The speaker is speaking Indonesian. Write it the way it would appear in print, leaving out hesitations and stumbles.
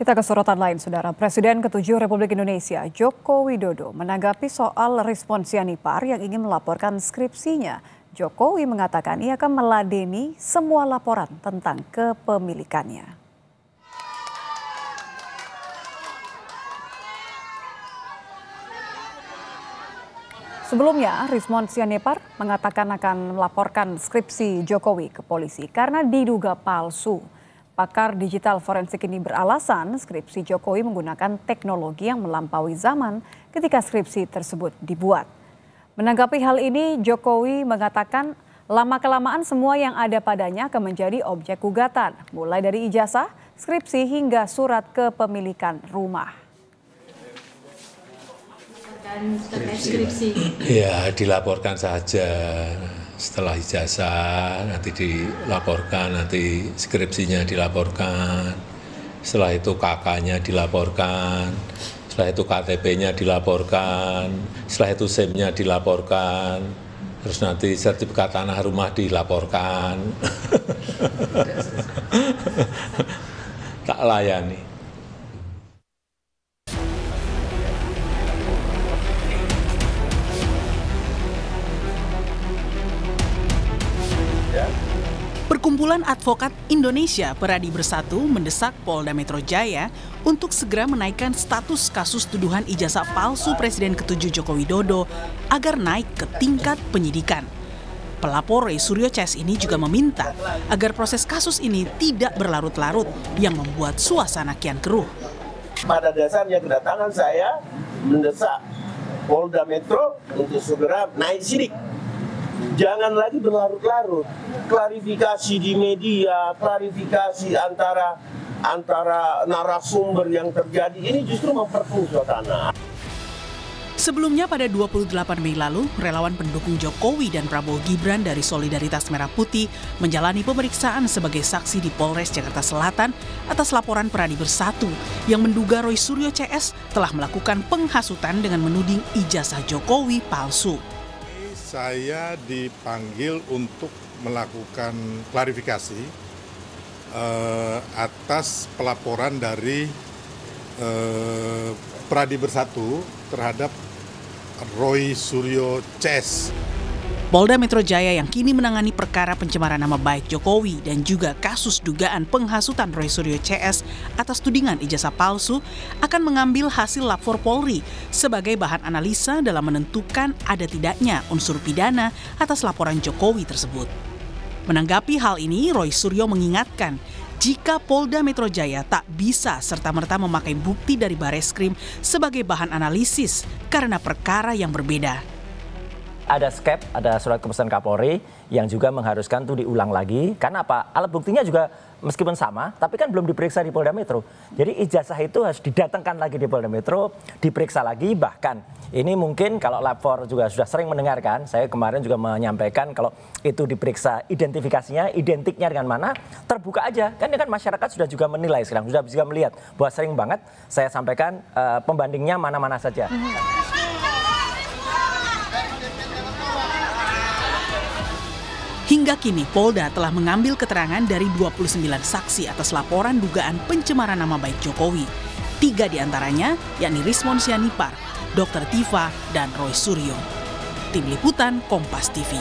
Kita ke sorotan lain, Saudara. Presiden ke-7 Republik Indonesia, Joko Widodo, menanggapi soal respons Yanipar yang ingin melaporkan skripsinya. Jokowi mengatakan ia akan meladeni semua laporan tentang kepemilikannya. Sebelumnya, Rismon Sianipar mengatakan akan melaporkan skripsi Jokowi ke polisi karena diduga palsu. Pakar digital forensik ini beralasan skripsi Jokowi menggunakan teknologi yang melampaui zaman ketika skripsi tersebut dibuat. Menanggapi hal ini, Jokowi mengatakan lama-kelamaan semua yang ada padanya akan menjadi objek gugatan, mulai dari ijazah, skripsi hingga surat kepemilikan rumah. Skripsi. Ya, dilaporkan saja. Setelah ijazah nanti dilaporkan, nanti skripsinya dilaporkan, setelah itu KK-nya dilaporkan, setelah itu KTP-nya dilaporkan, setelah itu SIM-nya dilaporkan, terus nanti sertifikat tanah rumah dilaporkan. Tak layani. Perkumpulan Advokat Indonesia Peradi Bersatu mendesak Polda Metro Jaya untuk segera menaikkan status kasus tuduhan ijazah palsu Presiden ke-7 Joko Widodo agar naik ke tingkat penyidikan. Pelapor Roy Suryo CS ini juga meminta agar proses kasus ini tidak berlarut-larut yang membuat suasana kian keruh. Pada dasarnya kedatangan saya mendesak Polda Metro untuk segera naik sidik. Jangan lagi berlarut-larut. Klarifikasi di media, klarifikasi antara narasumber yang terjadi ini justru memperkeruh suasana. Sebelumnya pada 28 Mei lalu, relawan pendukung Jokowi dan Prabowo Gibran dari Solidaritas Merah Putih menjalani pemeriksaan sebagai saksi di Polres Jakarta Selatan atas laporan Peradi Bersatu yang menduga Roy Suryo CS telah melakukan penghasutan dengan menuding ijazah Jokowi palsu. Saya dipanggil untuk melakukan klarifikasi atas pelaporan dari Peradi Bersatu terhadap Roy Suryo CS. Polda Metro Jaya yang kini menangani perkara pencemaran nama baik Jokowi dan juga kasus dugaan penghasutan Roy Suryo CS atas tudingan ijazah palsu akan mengambil hasil lapor Polri sebagai bahan analisa dalam menentukan ada tidaknya unsur pidana atas laporan Jokowi tersebut. Menanggapi hal ini, Roy Suryo mengingatkan jika Polda Metro Jaya tak bisa serta-merta memakai bukti dari Bareskrim sebagai bahan analisis karena perkara yang berbeda. Ada SKEP, ada surat keputusan Kapolri yang juga mengharuskan itu diulang lagi. Karena apa? Alat buktinya juga meskipun sama, tapi kan belum diperiksa di Polda Metro. Jadi ijazah itu harus didatangkan lagi di Polda Metro, diperiksa lagi. Bahkan ini mungkin kalau lapor juga sudah sering mendengarkan, saya kemarin juga menyampaikan kalau itu diperiksa identifikasinya, identiknya dengan mana, terbuka aja. Kan ini kan masyarakat sudah juga menilai sekarang, sudah bisa melihat bahwa sering banget saya sampaikan pembandingnya mana-mana saja. Hingga kini Polda telah mengambil keterangan dari 29 saksi atas laporan dugaan pencemaran nama baik Jokowi. 3 diantaranya yakni Rismon Sianipar, Dr. Tifa, dan Roy Suryo. Tim Liputan Kompas TV.